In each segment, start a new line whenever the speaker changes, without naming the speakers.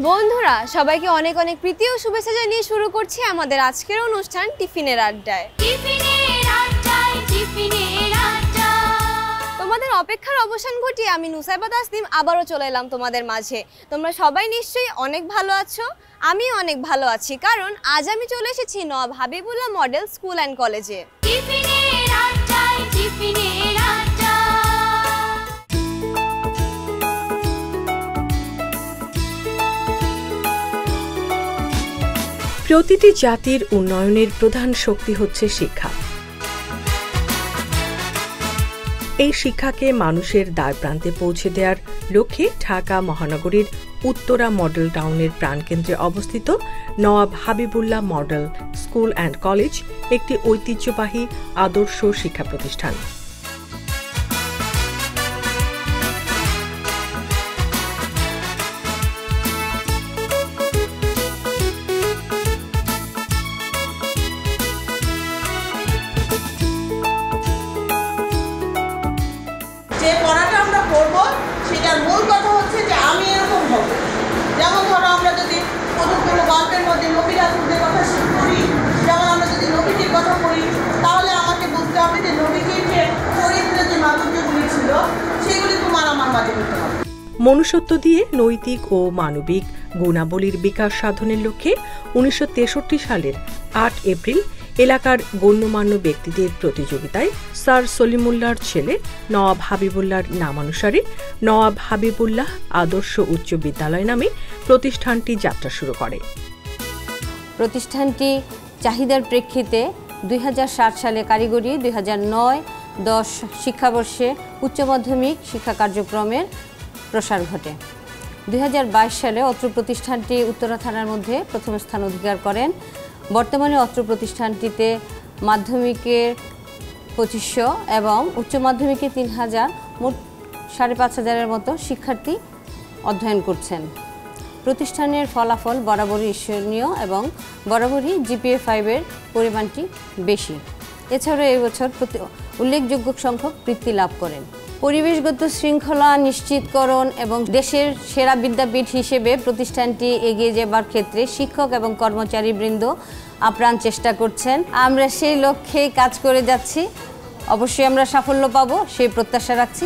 বন্ধুরা সবাইকে অনেক অনেক প্রীতি ও শুভেচ্ছা জানিয়ে শুরু করছি আমাদের আজকের অনুষ্ঠান টিফিনের আড্ডায়। তোমাদের অপেক্ষার অবসান ঘটিয়ে আমি নুসাইবা তাসনিম আবারও চলে এলাম তোমাদের মাঝে। তোমরা সবাই নিশ্চয়ই অনেক ভালো আছো, আমি অনেক ভালো আছি, কারণ আজ আমি চলে এসেছি Nawab Habibullah model school and কলেজে।
প্রতিটি জাতির উন্নয়নের প্রধান শক্তি হচ্ছে শিক্ষা। এই শিক্ষাকে মানুষের দ্বারপ্রান্তে পৌঁছে দেওয়ার লক্ষ্যে ঢাকা মহানগরীর উত্তরা মডেল টাউনের প্রাণকেন্দ্রে অবস্থিত Nawab Habibullah model school and college একটি ঐতিহ্যবাহী আদর্শ শিক্ষা প্রতিষ্ঠান।
যে পড়াটা আমরা পড়ব সেটার মূল কথা হচ্ছে যে আমি এরকম হব। যেমন ধরো আমরা যদি কোনো গল্পের মধ্যে নবী রাসূলদের কথা পড়ি, যেমন আমরা যদি নবীটির কথা পড়ি, তাহলে আমাকে বুঝতে হবে যে নবীজির যে চরিত্রের যে মাধুর্যগুলি ছিল সেগুলি তোমার আমার মাঝে করতে হবে।
মনুষ্যত্ব দিয়ে নৈতিক ও মানবিক গুণাবলীর বিকাশ সাধনের লক্ষ্যে 1963 সালের 8 এপ্রিল এলাকার গণ্যমান্য ব্যক্তিদের প্রতিযোগিতায় স্যার সলিমুল্লাহর ছেলে নওয়াব হাবিবুল্লাহর নামানুসারে নওয়াব হাবিবুল্লাহ আদর্শ উচ্চ বিদ্যালয় নামে প্রতিষ্ঠানটি যাত্রা শুরু করে।
প্রতিষ্ঠানটি চাহিদার প্রেক্ষিতে 2007 সালে কারিগরি 2009-10 শিক্ষাবর্ষে উচ্চ মাধ্যমিক শিক্ষা কার্যক্রমের প্রসার ঘটে। 2022 সালে অত্র প্রতিষ্ঠানটি উত্তরা থানার মধ্যে প্রথম স্থান অধিকার করেন। বর্তমানে অত্র প্রতিষ্ঠানটিতে মাধ্যমিকের 2500 এবং উচ্চ মাধ্যমিকে 3000, মোট 5500-এর মতো শিক্ষার্থী অধ্যয়ন করছেন। প্রতিষ্ঠানের ফলাফল বরাবরই ঈর্ষণীয় এবং বরাবরই GPA 5-এর পরিমাণটি বেশি। এছাড়াও এই বছর উল্লেখযোগ্য সংখ্যক বৃত্তি লাভ করেন। পরিবেশগত শৃঙ্খলা নিশ্চিতকরণ এবং দেশের সেরা বিদ্যাপীঠ হিসেবে প্রতিষ্ঠানটি এগিয়ে যাবার ক্ষেত্রে শিক্ষক এবং কর্মচারীবৃন্দ আপ্রাণ চেষ্টা করছেন। আমরা সেই লক্ষ্যেই কাজ করে যাচ্ছি, অবশ্যই আমরা সাফল্য পাবো সেই প্রত্যাশা রাখছি।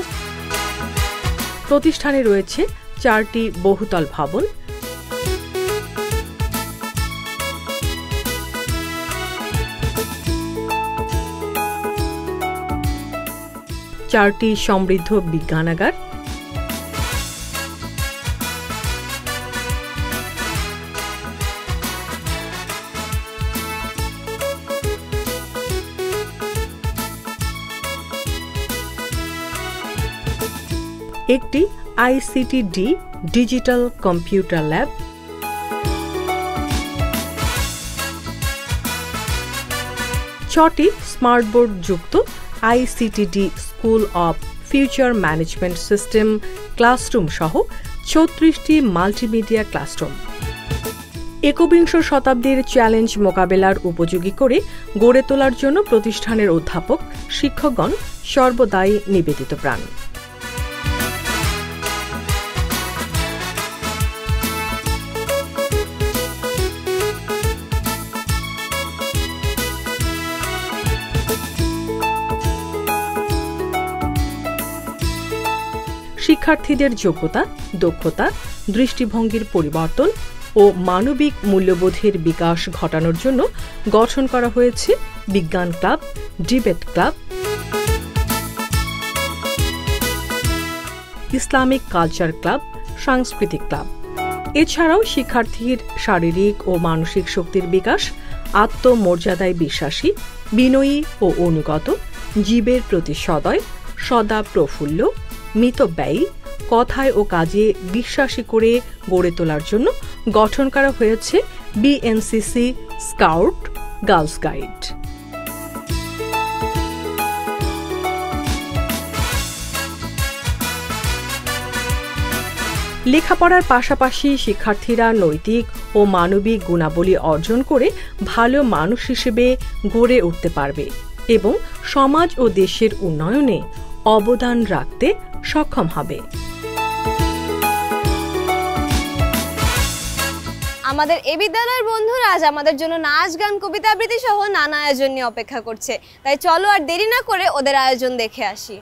প্রতিষ্ঠানে রয়েছে 4টি বহুতল ভবন, 4টি সমৃদ্ধ বিজ্ঞানাগার, 1টি ICTD ডিজিটাল কম্পিউটার ল্যাব, 6টি স্মার্টবোর্ড যুক্ত ICTD school of future management system classroom সহ 36টি মাল্টিমিডিয়া ক্লাসরুম। একবিংশ শতাব্দীর চ্যালেঞ্জ মোকাবেলার উপযোগী করে গড়ে তোলার জন্য প্রতিষ্ঠানের অধ্যাপক শিক্ষকগণ সর্বদাই নিবেদিত প্রাণ। শিক্ষার্থীদের যোগ্যতা, দক্ষতা, দৃষ্টিভঙ্গির পরিবর্তন ও মানবিক মূল্যবোধের বিকাশ ঘটানোর জন্য গঠন করা হয়েছে বিজ্ঞান club, debate club, Islamic culture club, সাংস্কৃতিক ক্লাব। এছাড়াও শিক্ষার্থীর শারীরিক ও মানসিক শক্তির বিকাশ, আত্মমর্যাদায় বিশ্বাসী, বিনয়ী ও অনুগত, জীবের প্রতি সদয়, সদা প্রফুল্ল, মিতব্যয়ী, কথায় ও কাজে বিশ্বাসী করে গড়ে তোলার জন্য গঠন করা হয়েছে BNCC স্কাউট গার্লস গাইড। লেখাপড়ার পাশাপাশি শিক্ষার্থীরা নৈতিক ও মানবিক গুণাবলী অর্জন করে ভালো মানুষ হিসেবে গড়ে উঠতে পারবে এবং সমাজ ও দেশের উন্নয়নে অবদান রাখতে সক্ষম হবে।
আমাদের এই বিদ্যালয়ের বন্ধুরা আজ আমাদের জন্য নাচ গান কবিতা আবৃত্তি সহ নানা আয়োজন নিয়ে অপেক্ষা করছে, তাই চলো আর দেরি না করে ওদের আয়োজন দেখে আসি।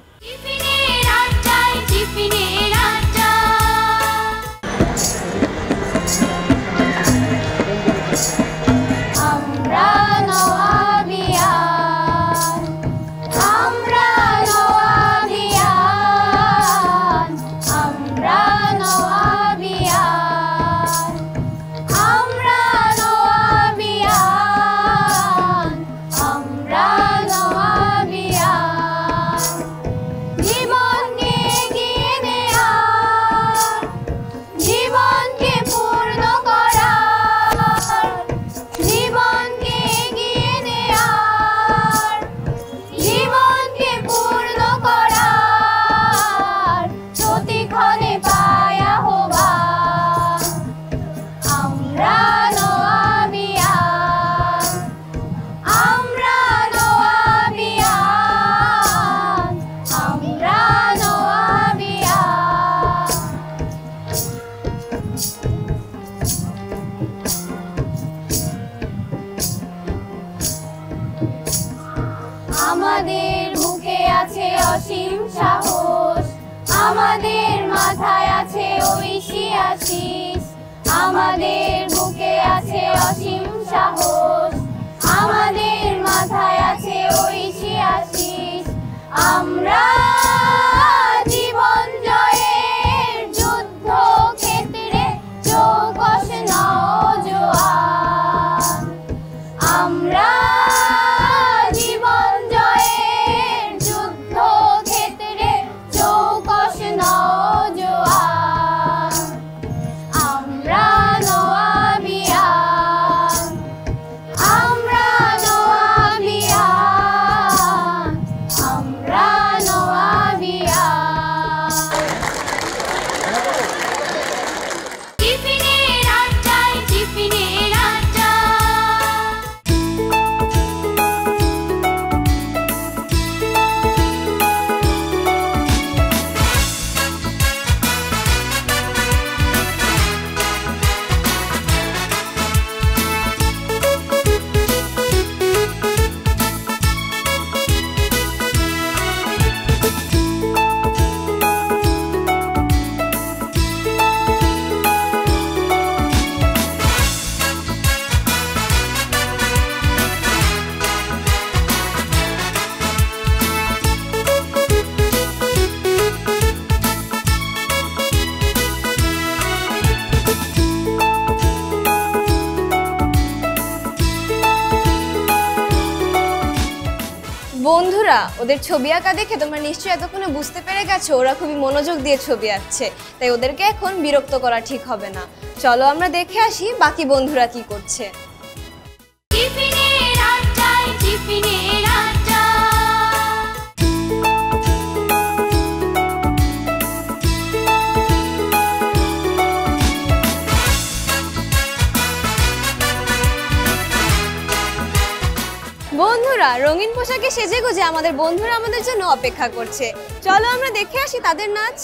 আমাদের মুখে আছে অসীম সাহস, আমাদের মাথায় আছে ঐশী আশিস। আমাদের মুখে আছে অসীম সাহস, আমাদের মাথায় আছে ঐশী আশিস। আমরা জীবন জয়ের যুদ্ধ ক্ষেত্রে চৌকস নওজোয়ান। আমরা
বন্ধুরা, ওদের ছবি আঁকা দেখে তোমরা নিশ্চয়ই এতক্ষণে বুঝতে পেরে গেছো ওরা খুবই মনোযোগ দিয়ে ছবি আঁকছে, তাই ওদেরকে এখন বিরক্ত করা ঠিক হবে না। চলো আমরা দেখে আসি বাকি বন্ধুরা কি করছে। বন্ধুরা, রঙিন পোশাকে সেজে গুজে আমাদের বন্ধুরা আমাদের জন্য অপেক্ষা করছে, চলো আমরা দেখে আসি তাদের নাচ।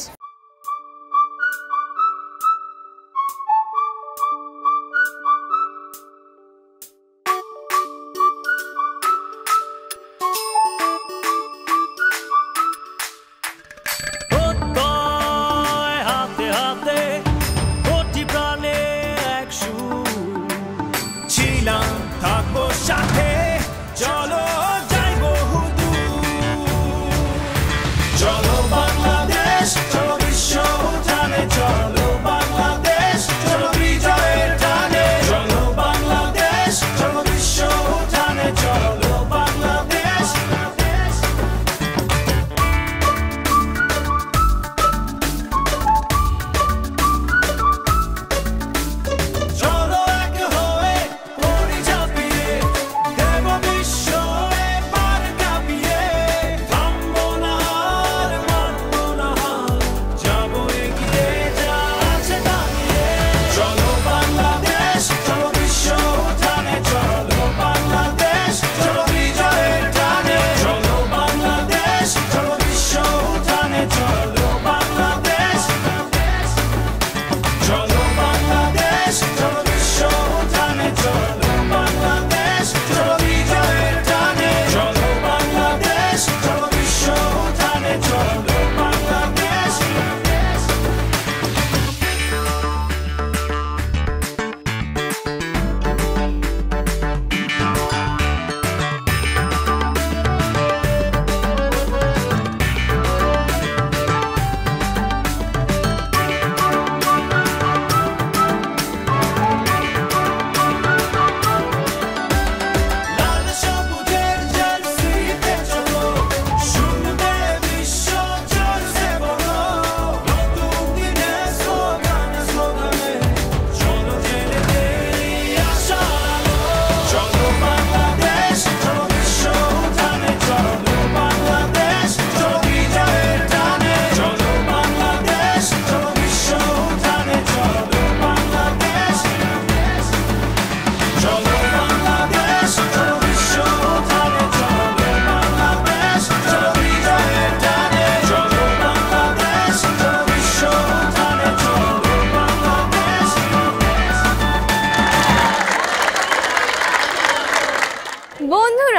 থাকবো সাথে, চলো যাইবো হুদু, চলো বাংলাদেশ, চলো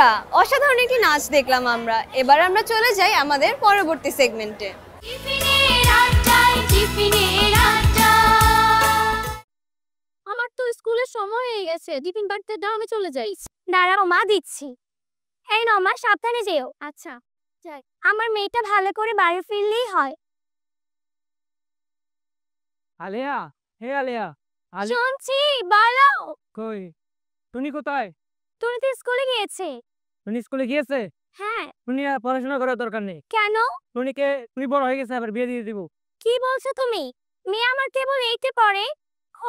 বন্ধুরা, অসাধারণ একটি নাচ দেখলাম আমরা। এবার আমরা চলে যাই আমাদের পরবর্তী সেগমেন্টে।
আমার তো স্কুলের সময় হয়ে গেছে, টিফিন বাড়তে দাও, আমি চলে যাই। দাঁড়াও মা, দিচ্ছি। এই নাও মা, সাবধানে যেও। আচ্ছা যাই। আমার মেয়েটা ভালো করে বাড়ি ফিরলেই হয়।
আলিয়া, হে আলিয়া।
শুনছি, বলো।
কই টুনি কোথায়?
তুমি তো স্কুলে গিয়েছে।
টুনি স্কুলে গিয়েছে?
হ্যাঁ।
টুনি আর পড়াশোনা করার দরকার নেই।
কেন?
টুনি বড় হয়ে গেছে, আবার বিয়ে দিয়ে দিব।
কি বলছো তুমি? মেয়ে আমার কেবল 8-এ পড়ে।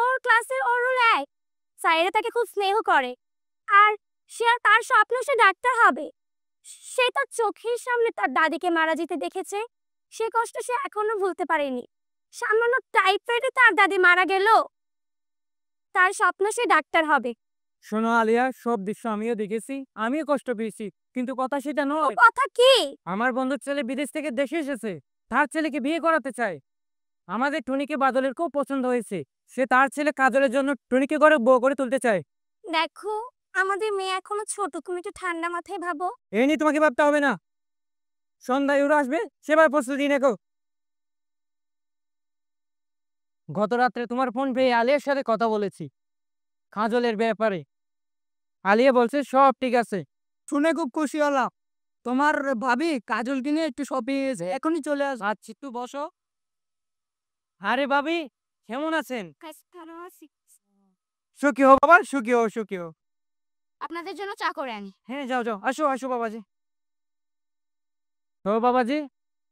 ওর ক্লাসের ওর এক স্যারেরা তাকে খুব স্নেহ করে, আর তার স্বপ্ন সে ডাক্তার হবে। সে তার চোখের সামনে তার দাদিকে মারা যেতে দেখেছে। সে কষ্ট সে এখনো ভুলতে পারেনি। সামান্য টাইফয়েডে তার দাদি মারা গেল। তার স্বপ্ন সে ডাক্তার হবে।
শোনো আলিয়া, সব দৃশ্য আমিও দেখেছি, আমিও কষ্ট পেয়েছি, কিন্তু কথা সেটা নয়।
কথা কি?
আমার বন্ধুর ছেলে বিদেশ থেকে দেশে এসেছে, তার ছেলেকে বিয়ে করাতে চায়। আমাদের টুনিকে বাদলের খুব পছন্দ হয়েছে, সে তার ছেলে কাজলের জন্য টুনিকে করে বউ করে তুলতে চায়।
দেখো, আমাদের মেয়ে এখনো ছোট, তুমি একটু ঠান্ডা মাথায় ভাবো।
এই নিয়ে তোমাকে ভাবতে হবে না, সন্ধ্যায় ওরা আসবে, সেবার প্রস্তুতি নেকো। গত রাত্রে তোমার ফোন পেয়ে আলিয়ার সাথে কথা বলেছি কাজলের ব্যাপারে। আলিয়া বলছে সব ঠিক আছে। শুনে খুব খুশি হলাম। তোমার ভাবি কাজলকে নিয়ে একটু শপিং এসে এখনই চলে আস। আচ্ছা, একটু বসো। আরে ভাবি, কেমন আছেন? সুখী হো বাবা, সুখী হো, সুখী হো।
আপনাদের জন্য চা করে আনি।
হ্যাঁ, যাও যাও, আসো আসো বাবাজি। ও বাবাজি,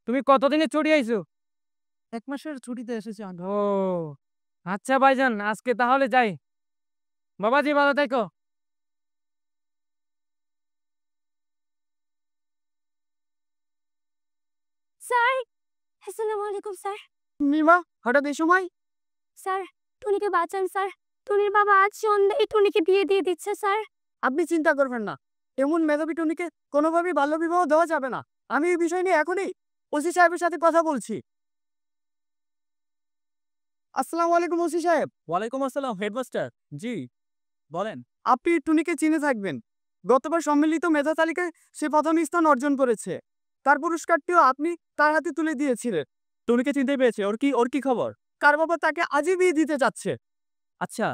তুমি কতদিনের ছুটি আইছো? 1 মাসের ছুটিতে এসেছি। ও আচ্ছা ভাইজান, আজকে তাহলে যাই। বাবাজি ভালো থেকো।
স্যার, আসসালামু আলাইকুম স্যার।
মিমা, হঠাৎ এই সময়?
স্যার, টুনিকে বাঁচান স্যার। টুনির বাবা আজ সন্ধ্যায় টুনিকে বিয়ে দিয়ে দিচ্ছে স্যার।
আপনি চিন্তা করবেন না, এমন মেধাবী টুনিকে কোনোভাবেই বাল্য বিবাহ দেওয়া যাবে না। আমি এই বিষয় নিয়ে এখনই ওসি সাহেবের সাথে কথা বলছি। আসসালামু আলাইকুম ওসি সাহেব।
ওয়ালাইকুম আসসালাম হেডমাস্টার। জি বলেন।
আপনি টুনিকে চিনে থাকবেন, গতবার সম্মিলিত মেধা তালিকায় সে প্রথম স্থান অর্জন করেছে। তার পুরস্কারটিও আপনি তার হাতে তুলে দিয়েছিলেন।
টুনিকে চিনতে পেরেছে? ওর কি খবর?
কার বাবা তাকে আজই বিয়ে দিতে যাচ্ছে।
আচ্ছা,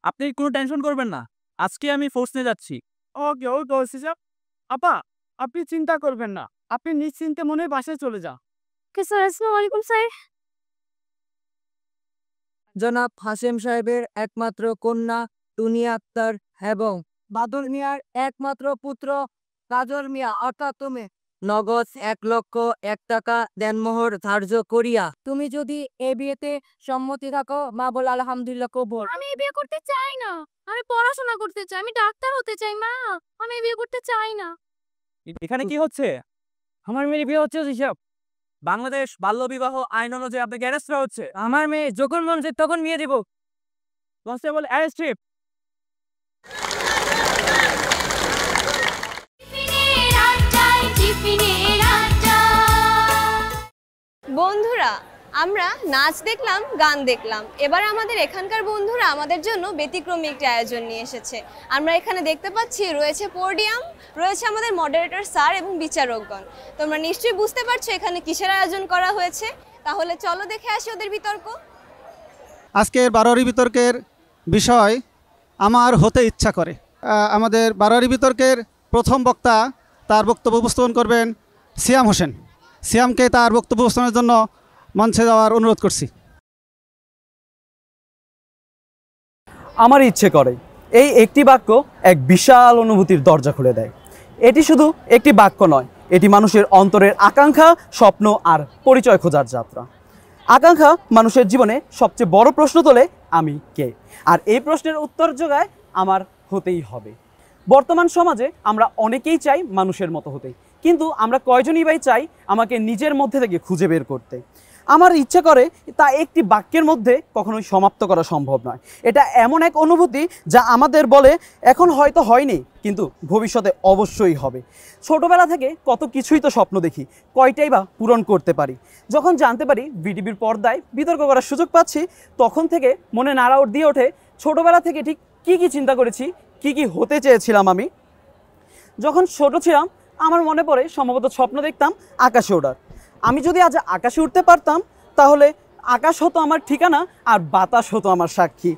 আপনি কোনো টেনশন করবেন না, আজকে আমি ফোর্স নিয়ে যাচ্ছি।
ওকে ওকে ওসি সাহেব। আপা, আপনি চিন্তা করবেন না, আপনি নিশ্চিন্তে মনে বাসায় চলে যান।
স্যার, আসসালামু আলাইকুম স্যার।
জনাব হাশেম সাহেবের একমাত্র কন্যা টুনি আক্তার এবং বাদল মিয়ার একমাত্র পুত্র কাজল মিয়া অর্থাৎ তুমি নগদ 1,01,000 টাকা দেনমোহর ধার্য করিয়া তুমি যদি এ বিয়েতে সম্মতি থাকো মা বল আলহামদুলিল্লাহ কবুল।
আমি এই বিয়ে করতে চাই না। আমি পড়াশোনা করতে চাই, আমি ডাক্তার হতে চাই মা। আমি এই বিয়ে করতে চাই না।
এখানে কি হচ্ছে?
আমার মেয়ে বিয়ে হচ্ছে হিসাব।
বাংলাদেশ বাল্য বিবাহ আইন অনুযায়ী আপনাকে অ্যারেস্ট করা হচ্ছে।
আমার মেয়ে যখন মন চায় তখন বিয়ে দিব।
Constable arrest him.
বন্ধুরা, আমরা নাচ দেখলাম, গান দেখলাম। এবার আমাদের এখানকার বন্ধুরা আমাদের জন্য ব্যতিক্রমী একটি আয়োজন নিয়ে এসেছে। আমরা এখানে দেখতে পাচ্ছি রয়েছে পোডিয়াম, রয়েছে আমাদের মডারেটর স্যার এবং বিচারকগণ। তোমরা নিশ্চয়ই বুঝতে পারছো এখানে কিসের আয়োজন করা হয়েছে। তাহলে চলো দেখে আসি ওদের বিতর্ক।
আজকের বারোয়ারি বিতর্কের বিষয় আমার হতে ইচ্ছা করে। আমাদের বারোয়ারি বিতর্কের প্রথম বক্তা তার বক্তব্য উপস্থাপন করবেন সিয়াম হোসেন। সিয়ামকে তার বক্তব্য উপস্থাপনের জন্য মঞ্চে যাওয়ার অনুরোধ করছি।
আমার ইচ্ছে করে এই একটি বাক্য এক বিশাল অনুভূতির দরজা খুলে দেয়। এটি শুধু একটি বাক্য নয়, এটি মানুষের অন্তরের আকাঙ্ক্ষা, স্বপ্ন আর পরিচয় খোঁজার যাত্রা। আকাঙ্ক্ষা মানুষের জীবনে সবচেয়ে বড় প্রশ্ন তোলে, আমি কে? আর এই প্রশ্নের উত্তর জোগায় আমার হতেই হবে। বর্তমান সমাজে আমরা অনেকেই চাই মানুষের মতো হতে, কিন্তু আমরা কয়জনই বাই চাই আমাকে নিজের মধ্যে থেকে খুঁজে বের করতে। আমার ইচ্ছা করে তা একটি বাক্যের মধ্যে কখনোই সমাপ্ত করা সম্ভব নয়। এটা এমন এক অনুভূতি যা আমাদের বলে এখন হয়তো হয়নি, কিন্তু ভবিষ্যতে অবশ্যই হবে। ছোটবেলা থেকে কত কিছুই তো স্বপ্ন দেখি, কয়টাই বা পূরণ করতে পারি। যখন জানতে পারি বিটিভির পর্দায় বিতর্ক করার সুযোগ পাচ্ছি, তখন থেকে মনে নাড়াউট দিয়ে ওঠে ছোটবেলা থেকে ঠিক কী কী চিন্তা করেছি, কী কী হতে চেয়েছিলাম আমি। যখন ছোট ছিলাম আমার মনে পড়ে সম্ভবত স্বপ্ন দেখতাম আকাশে ওঠার। আমি যদি আজ আকাশে উঠতে পারতাম তাহলে আকাশ হতো আমার ঠিকানা আর বাতাস হতো আমার সাক্ষী।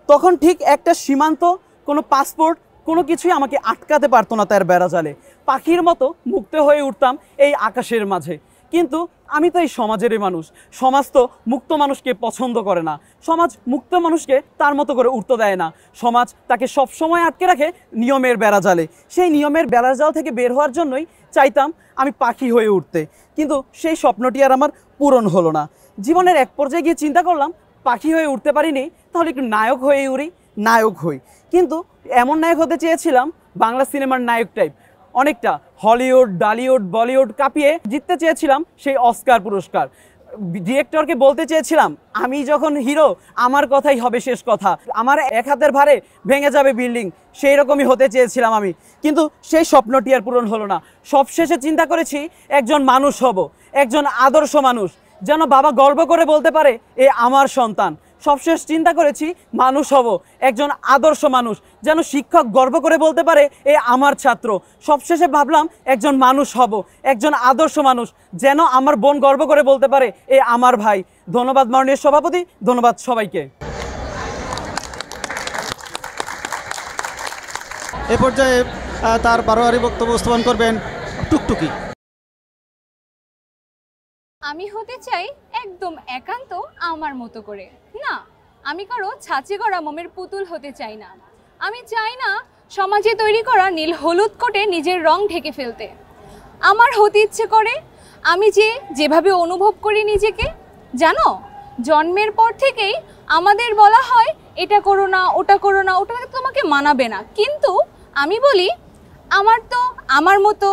তখন ঠিক একটা সীমান্ত, কোনো পাসপোর্ট, কোনো কিছুই আমাকে আটকাতে পারতো না তার বেড়াজালে। পাখির মতো মুক্ত হয়ে উঠতাম এই আকাশের মাঝে। কিন্তু আমি তো এই সমাজেরই মানুষ। সমাজ তো মুক্ত মানুষকে পছন্দ করে না। সমাজ মুক্ত মানুষকে তার মতো করে উঠতে দেয় না। সমাজ তাকে সবসময় আটকে রাখে নিয়মের বেড়াজালে। সেই নিয়মের বেড়াজাল থেকে বের হওয়ার জন্যই চাইতাম আমি পাখি হয়ে উঠতে, কিন্তু সেই স্বপ্নটি আর আমার পূরণ হলো না। জীবনের এক পর্যায়ে গিয়ে চিন্তা করলাম পাখি হয়ে উঠতে পারিনি, তাহলে একটু নায়ক হয়ে উড়ি, নায়ক হই। কিন্তু এমন নায়ক হতে চেয়েছিলাম বাংলা সিনেমার নায়ক টাইপ, অনেকটা হলিউড, ডালিউড, বলিউড কাঁপিয়ে জিততে চেয়েছিলাম সেই অস্কার পুরস্কার। ডিরেক্টরকে বলতে চেয়েছিলাম আমি যখন হিরো আমার কথাই হবে শেষ কথা, আমার এক হাতের ভারে ভেঙে যাবে বিল্ডিং, সেই রকমই হতে চেয়েছিলাম আমি। কিন্তু সেই স্বপ্নটি আর পূরণ হলো না। সবশেষে চিন্তা করেছি একজন মানুষ হব, একজন আদর্শ মানুষ, যেন বাবা গর্ব করে বলতে পারে এ আমার সন্তান। সবশেষ চিন্তা করেছি মানুষ হব, একজন আদর্শ মানুষ, যেন শিক্ষক গর্ব করে বলতে পারে এ আমার ছাত্র। সবশেষে ভাবলাম একজন মানুষ হব, একজন আদর্শ মানুষ, যেন আমার বোন গর্ব করে বলতে পারে এ আমার ভাই। ধন্যবাদ মাননীয় সভাপতি, ধন্যবাদ সবাইকে।
এ পর্যায়ে তার বারোয়ারি বক্তব্য উপস্থাপন করবেন টুকটুকি।
আমি হতে চাই একদম একান্ত আমার মতো করে। না, আমি কারো ছাঁচে করা মোমের পুতুল হতে চাই না। আমি চাই না সমাজে তৈরি করা নীল হলুদ কোটে নিজের রং ঢেকে ফেলতে। আমার হতে ইচ্ছে করে আমি যেভাবে অনুভব করি নিজেকে। জানো, জন্মের পর থেকেই আমাদের বলা হয় এটা করো না, ওটা করো না, ওটা তোমাকে মানাবে না। কিন্তু আমি বলি আমার তো আমার মতো,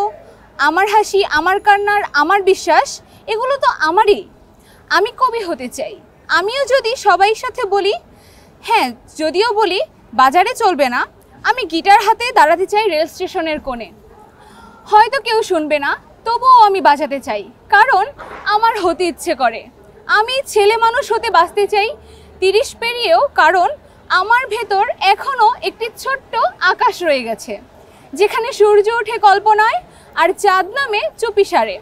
আমার হাসি, আমার কান্নার, আমার বিশ্বাস, এগুলো তো আমারই। আমি কবি হতে চাই। আমিও যদি সবাই সাথে বলি, হ্যাঁ যদিও বলি বাজারে চলবে না, আমি গিটার হাতে দাঁড়াতে চাই রেল স্টেশনের কোণে। হয়তো কেউ শুনবে না, তবুও আমি বাজাতে চাই, কারণ আমার হতে ইচ্ছে করে। আমি ছেলে মানুষ হতে বাঁচতে চাই 30 পেরিয়েও, কারণ আমার ভেতর এখনও একটি ছোট্ট আকাশ রয়ে গেছে, যেখানে সূর্য ওঠে কল্পনায় আর চাঁদ নামে চুপিসারে।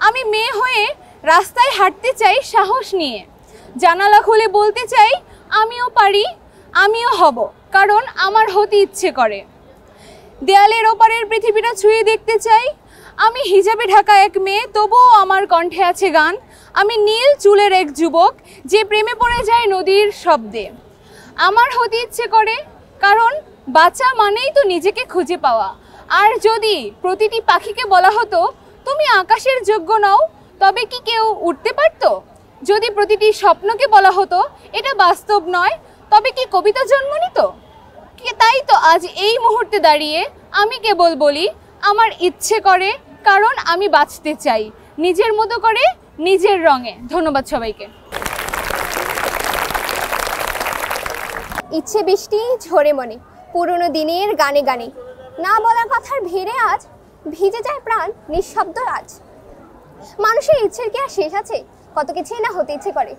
আমি মেয়ে হয়ে রাস্তায় হাঁটতে চাই সাহস নিয়ে, জানালা খুলে বলতে চাই আমিও পারি, আমিও হব, কারণ আমার হতে ইচ্ছে করে। দেয়ালের ওপারের পৃথিবীটা ছুঁয়ে দেখতে চাই। আমি হিজাবে ঢাকা এক মেয়ে, তবুও আমার কণ্ঠে আছে গান। আমি নীল চুলের এক যুবক, যে প্রেমে পড়ে যায় নদীর শব্দে। আমার হতে ইচ্ছে করে, কারণ বাঁচা মানেই তো নিজেকে খুঁজে পাওয়া। আর যদি প্রতিটি পাখিকে বলা হতো তুমি আকাশের যোগ্য নও, তবে কি কেউ উঠতে পারতো? যদি প্রতিটি স্বপ্নকে বলা হতো এটা বাস্তব নয়, তবে কি কবিতা জন্ম নিত? তাই তো আজ এই মুহূর্তে দাঁড়িয়ে আমি কেবল বলি আমার ইচ্ছে করে, কারণ আমি বাঁচতে চাই নিজের মতো করে, নিজের রঙে। ধন্যবাদ সবাইকে।
ইচ্ছে বৃষ্টি ঝরে মনে, পুরনো দিনের গানে গানে, না বলা কথার ভিড়ে আজ ভিজে যায় প্রাণ নিঃশব্দ আজ। মানুষের ইচ্ছের কি আর শেষ আছে? কত কিছুই না হতে ইচ্ছে করে।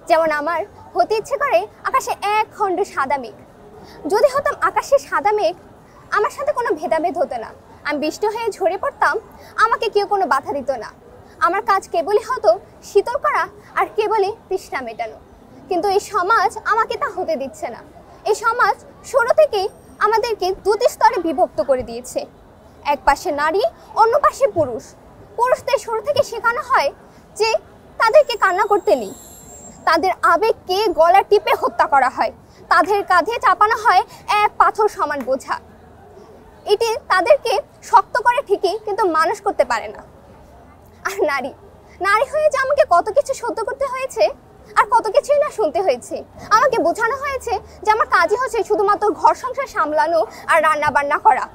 যেমন আমার হতে ইচ্ছে করে আকাশে এক খণ্ড সাদা মেঘ। যদি হতাম আকাশে সাদা মেঘ, আমার সাথে কোনো ভেদাভেদ হতো না। আমি বৃষ্টি হয়ে ঝরে পড়তাম, আমাকে কেউ কোনো বাধা দিত না। আমার কাজ কেবলই হতো শীতল করা আর কেবলই তৃষ্ণা মেটানো। কিন্তু এই সমাজ আমাকে তা হতে দিচ্ছে না। এই সমাজ শুরু থেকেই আমাদেরকে দুটি স্তরে বিভক্ত করে দিয়েছে। এক পাশে নারী, অন্য পাশে পুরুষ। পুরুষদের শুরু থেকে শেখানো হয় যে তাদেরকে কান্না করতে নেই, তাদের আবেগকে গলা টিপে হত্যা করা হয়, তাদের কাঁধে চাপানো হয় এক পাথর সমান বোঝা। এটি তাদেরকে শক্ত করে ঠিকই, কিন্তু মানুষ করতে পারে না। আর নারী হয়ে যে আমাকে কত কিছু সহ্য করতে হয়েছে, আর কত কিছুই না শুনতে হয়েছে। আমাকে বোঝানো হয়েছে যে আমার কাজই হচ্ছে শুধুমাত্র ঘর সংসার সামলানো আর রান্না বান্না করা।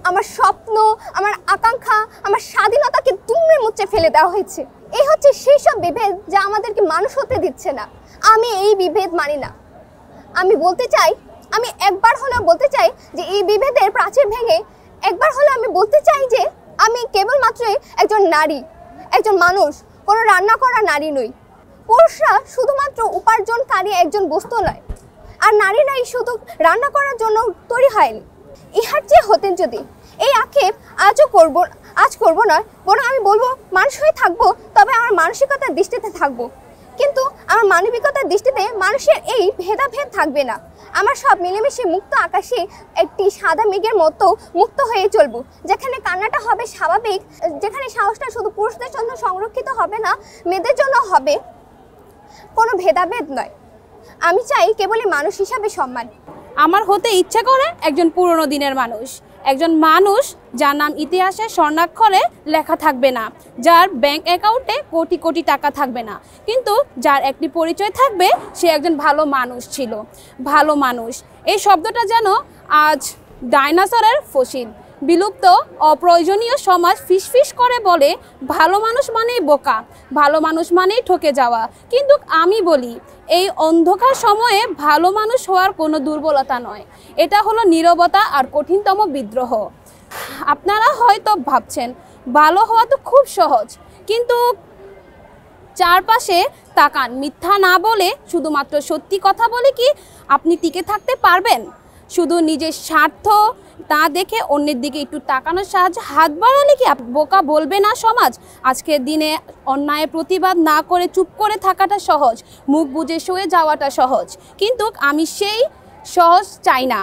আমার স্বপ্ন, আমার আকাঙ্ক্ষা, আমার স্বাধীনতাকে দুমড়ে মুচড়ে ফেলে দেওয়া হয়েছে। এই হচ্ছে সেই সব বিভেদ যা আমাদেরকে মানুষ হতে দিচ্ছে না। আমি এই বিভেদ মানি না। আমি বলতে চাই, আমি একবার হলেও বলতে চাই যে এই বিভেদের প্রাচীর ভেঙে একবার হলেও আমি বলতে চাই যে আমি কেবলমাত্রই একজন নারী, একজন মানুষ, কোনো রান্না করা নারী নই। পুরুষরা শুধুমাত্র উপার্জনকারী একজন বস্তু নয়, আর নারীরাই শুধু রান্না করার জন্য তৈরি হয়নি। ইহার চেয়ে হতেন যদি এই আক্ষেপ আজ করব না, বরং আমি বলবো মানুষ হয়ে থাকবো, তবে আমার মানসিকতার দৃষ্টিতে থাকবো। কিন্তু আমার মানবিকতার দৃষ্টিতে মানুষের এই ভেদাভেদ থাকবে না। আমার সব মিলেমিশে মুক্ত আকাশে একটি সাদা মেঘের মতো মুক্ত হয়ে চলবো, যেখানে কান্নাটা হবে স্বাভাবিক, যেখানে সাহসটা শুধু পুরুষদের জন্য সংরক্ষিত হবে না, মেয়েদের জন্য হবে, কোনো ভেদাভেদ নয়। আমি চাই কেবলই মানুষ হিসাবে সম্মান।
আমার হতে ইচ্ছে করে একজন পুরনো দিনের মানুষ, একজন মানুষ যার নাম ইতিহাসে স্বর্ণাক্ষরে লেখা থাকবে না, যার ব্যাংক অ্যাকাউন্টে কোটি কোটি টাকা থাকবে না, কিন্তু যার একটি পরিচয় থাকবে সে একজন ভালো মানুষ ছিল। ভালো মানুষ এই শব্দটা যেন আজ ডাইনোসরের ফসিল, বিলুপ্ত অপ্রয়োজনীয় সমাজ ফিসফিস করে বলে ভালো মানুষ মানেই বোকা, ভালো মানুষ মানেই ঠকে যাওয়া। কিন্তু আমি বলি এই অন্ধকার সময়ে ভালো মানুষ হওয়ার কোনো দুর্বলতা নয়, এটা হলো নীরবতা আর কঠিনতম বিদ্রোহ। আপনারা হয়তো ভাবছেন ভালো হওয়া তো খুব সহজ, কিন্তু চারপাশে তাকান, মিথ্যা না বলে শুধুমাত্র সত্যি কথা বলে কি আপনি টিকে থাকতে পারবেন? শুধু নিজের স্বার্থ তা দেখে অন্যের দিকে একটু তাকানোর সাহায্যে হাত বাড়ালে কি বোকা বলবে না সমাজ? আজকের দিনে অন্যায়ের প্রতিবাদ না করে চুপ করে থাকাটা সহজ, মুখ বুজে শুয়ে যাওয়াটা সহজ, কিন্তু আমি সেই সহজ চাই না।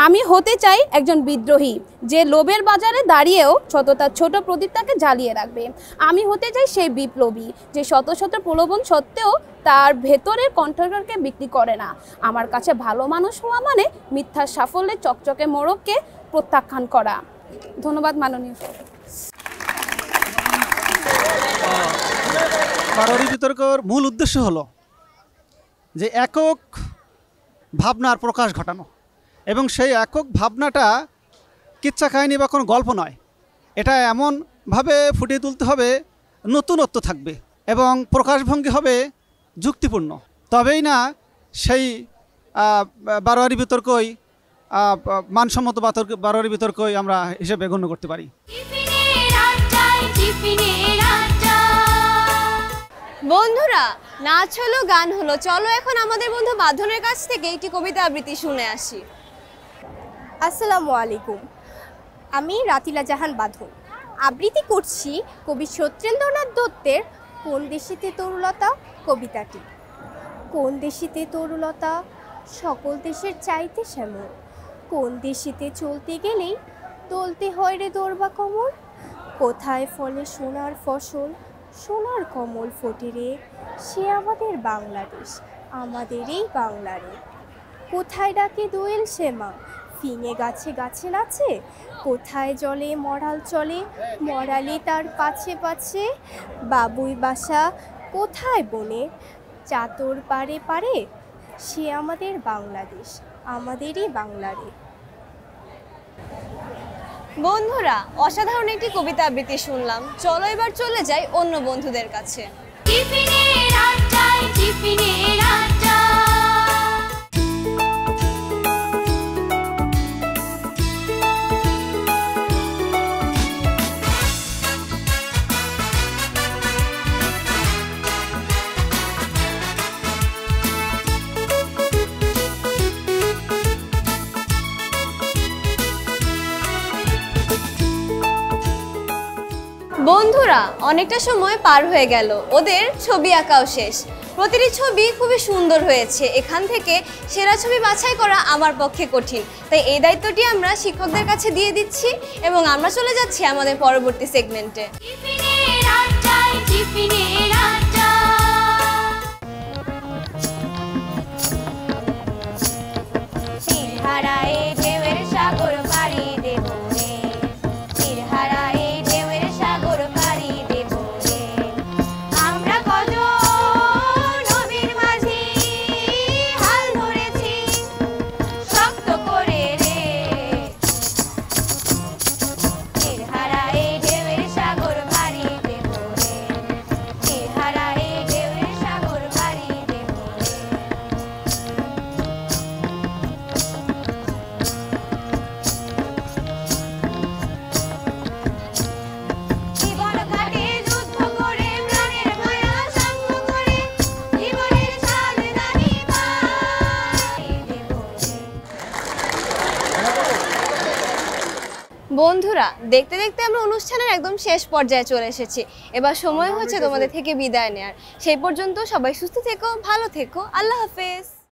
আমি হতে চাই একজন বিদ্রোহী, যে লোভের বাজারে দাঁড়িয়েও সততার ছোট প্রদীপটাকে জ্বালিয়ে রাখবে। আমি হতে চাই সেই বিপ্লবী, যে শত শত প্রলোভন সত্ত্বেও তার ভেতরের কণ্ঠস্বরকে বিক্রি করে না। আমার কাছে ভালো মানুষ হওয়া মানে মিথ্যার সাফল্যে চকচকে মোড়ককে প্রত্যাখ্যান করা। ধন্যবাদ মাননীয়।
বারোয়ারি বিতর্কের মূল উদ্দেশ্য হলো যে একক ভাবনার প্রকাশ ঘটানো, এবং সেই একক ভাবনাটা কিচ্ছা কাহিনী বা কোনো গল্প নয়, এটা এমনভাবে ফুটিয়ে তুলতে হবে নতুনত্ব থাকবে এবং প্রকাশভঙ্গি হবে যুক্তিপূর্ণ, তবেই না সেই বারোয়ারি বিতর্কই মানসম্মত বারোয়ারি বিতর্কই আমরা হিসেবে গণ্য করতে পারি।
বন্ধুরা, নাচ হলো, গান হলো, চলো এখন আমাদের বন্ধু বাঁধনের কাছ থেকে একটি কবিতা আবৃত্তি শুনে আসি।
আসসালামু আলাইকুম, আমি রাতিলা জাহান বাঁধন আবৃত্তি করছি কবি সত্যেন্দ্রনাথ দত্তের কোন দেশেতে তরুলতা কবিতাটি। কোন দেশেতে তরুলতা সকল দেশের চাইতে শ্যামল, কোন দেশেতে চলতে গেলেই তোলতে হয় রে দৌড়বা কমল, কোথায় ফলে সোনার ফসল সোনার কমল ফোটে রে, সে আমাদের বাংলাদেশ আমাদের এই বাংলারে। কোথায় ডাকে দোয়েল শ্যামা ফিঙে গাছে গাছে নাচে, কোথায় জলে মরাল চলে মরালে তার পাছে পাছে, বাবুই বাসা কোথায় বনে চাতর পারে পারে, সে আমাদের বাংলাদেশ আমাদেরই বাংলারে।
বন্ধুরা, অসাধারণ একটি কবিতা আবৃত্তি শুনলাম, চলো এবার চলে যাই অন্য বন্ধুদের কাছে। বন্ধুরা, অনেকটা সময় পার হয়ে গেল, ওদের ছবি আঁকাও শেষ। প্রতিটি ছবি খুবই সুন্দর হয়েছে, এখান থেকে সেরা ছবি বাছাই করা আমার পক্ষে কঠিন, তাই এই দায়িত্বটি আমরা শিক্ষকদের কাছে দিয়ে দিচ্ছি এবং আমরা চলে যাচ্ছি আমাদের পরবর্তী সেগমেন্টে।
হারায় ঢেউয়ের সাগর পাড়ি দেব রে,
বন্ধুরা, দেখতে দেখতে আমরা অনুষ্ঠানের একদম শেষ পর্যায়ে চলে এসেছি। এবার সময় হচ্ছে তোমাদের থেকে বিদায় নেওয়ার। সেই পর্যন্ত সবাই সুস্থ থেকো, ভালো থেকো। আল্লাহ হাফেজ।